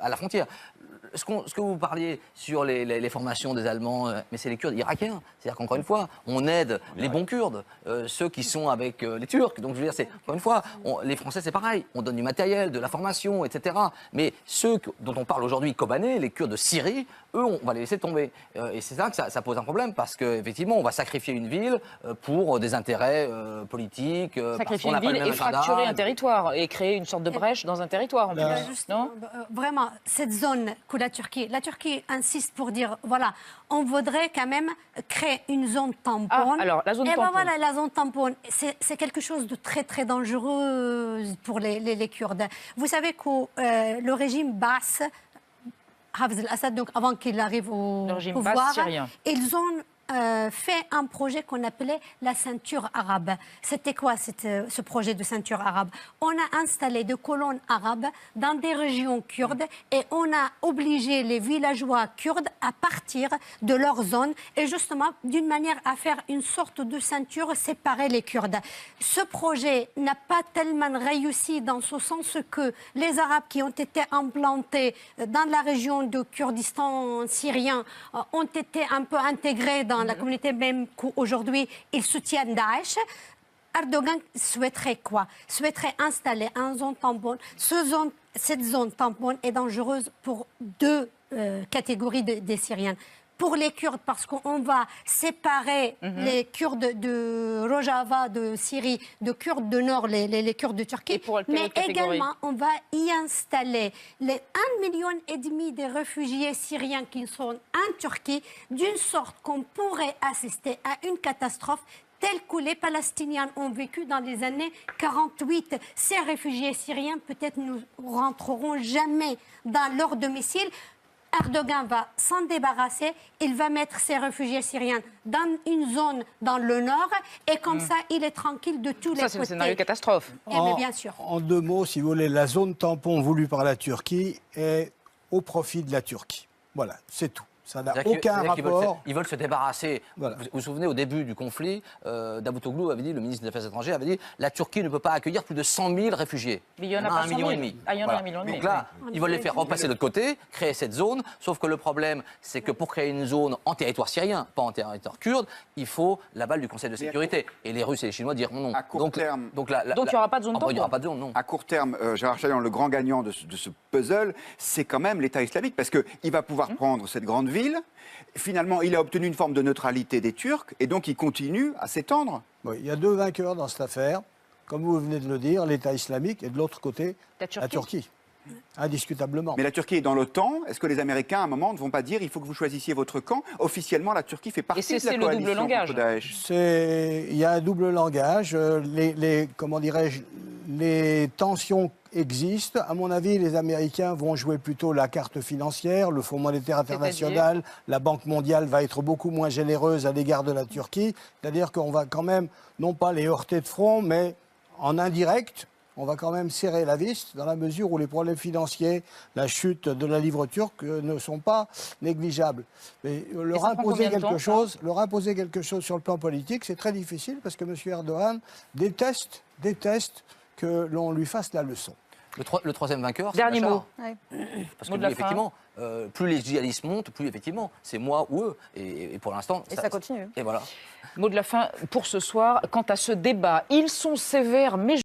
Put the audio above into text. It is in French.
à la frontière. Ce que vous parliez sur les formations des Allemands, mais c'est les Kurdes irakiens. C'est-à-dire qu'encore une fois, on aide les bons Kurdes, ceux qui sont avec les Turcs. Donc je veux dire, encore une fois, les Français c'est pareil. On donne du matériel, de la formation, etc. Mais ceux dont on parle aujourd'hui, Kobané, les Kurdes de Syrie, eux, on va les laisser tomber. Et c'est ça que ça pose un problème, parce qu'effectivement, on va sacrifier une ville pour des intérêts politiques. Sacrifier une ville et fracturer un territoire, et créer une sorte de brèche dans un territoire. Non, vraiment, cette zone que la Turquie insiste pour dire, voilà, on voudrait quand même créer une zone tampon. Ah, alors, la zone tampon. Ben voilà, la zone tampon, c'est quelque chose de très, très dangereux pour les Kurdes. Vous savez que le régime Baas, Hafez al-Assad, donc avant qu'il arrive au pouvoir, ils ont fait un projet qu'on appelait la ceinture arabe. C'était quoi ce projet de ceinture arabe? On a installé des colonnes arabes dans des régions kurdes et on a obligé les villageois kurdes à partir de leur zone et justement d'une manière à faire une sorte de ceinture séparer les Kurdes. Ce projet n'a pas tellement réussi dans ce sens que les Arabes qui ont été implantés dans la région du Kurdistan syrien ont été un peu intégrés dans la communauté, même qu'aujourd'hui, ils soutiennent Daesh. Erdogan souhaiterait quoi? Souhaiterait installer une zone tampon. Cette zone tampon est dangereuse pour deux catégories des Syriens. Pour les Kurdes, parce qu'on va séparer les Kurdes de Rojava, de Syrie, de Kurdes de Nord, les Kurdes de Turquie. Mais également, on va y installer les 1,5 million des réfugiés syriens qui sont en Turquie, d'une sorte qu'on pourrait assister à une catastrophe telle que les Palestiniens ont vécu dans les années 48. Ces réfugiés syriens, peut-être, ne rentreront jamais dans leur domicile. Erdogan va s'en débarrasser, il va mettre ses réfugiés syriens dans une zone dans le nord et comme ça, il est tranquille de tous les côtés. Ça, c'est le scénario catastrophe. Bien sûr. En deux mots, si vous voulez, la zone tampon voulue par la Turquie est au profit de la Turquie. Voilà, c'est tout. Ça n'a aucun rapport. Ils veulent se débarrasser. Voilà. Vous vous souvenez, au début du conflit, Davutoglu avait dit, le ministre des Affaires étrangères avait dit, la Turquie ne peut pas accueillir plus de 100 000 réfugiés. Mais il y en a pas 1,5 million. Ah, il y en a 1,5 million. Donc là, ils veulent les faire repasser de l'autre côté, créer cette zone. Sauf que le problème, c'est que pour créer une zone en territoire syrien, pas en territoire kurde, il faut l'aval du Conseil de sécurité. Et les Russes et les Chinois diront non. À court terme. Donc il n'y aura pas de zone tampon. Il n'y aura pas de zone, non. À court terme, Gérard Chaliand, le grand gagnant de ce puzzle, c'est quand même l'État islamique, parce qu'il va pouvoir prendre cette grande ville. Finalement, il a obtenu une forme de neutralité des Turcs, et donc il continue à s'étendre. Oui, il y a deux vainqueurs dans cette affaire. Comme vous venez de le dire, l'État islamique, et de l'autre côté, la Turquie. Indiscutablement. Mais la Turquie est dans l'OTAN. Est-ce que les Américains, à un moment, ne vont pas dire il faut que vous choisissiez votre camp? Officiellement, la Turquie fait partie de la coalition contre Daesh. Il y a un double langage. Comment dirais-je, les tensions existent. À mon avis, les Américains vont jouer plutôt la carte financière. Le Fonds monétaire international, la Banque mondiale va être beaucoup moins généreuse à l'égard de la Turquie. C'est-à-dire qu'on va quand même, non pas les heurter de front, mais en indirect, on va quand même serrer la vis dans la mesure où les problèmes financiers, la chute de la livre turque ne sont pas négligeables. Mais leur imposer quelque chose sur le plan politique, c'est très difficile parce que M. Erdogan déteste que l'on lui fasse la leçon. Le troisième vainqueur, c'est Dernier mot. Parce que lui, effectivement, plus les djihadistes montent, plus effectivement, c'est moi ou eux. Et pour l'instant... Et ça continue. Et voilà. Mot de la fin pour ce soir. Quant à ce débat, ils sont sévères, mais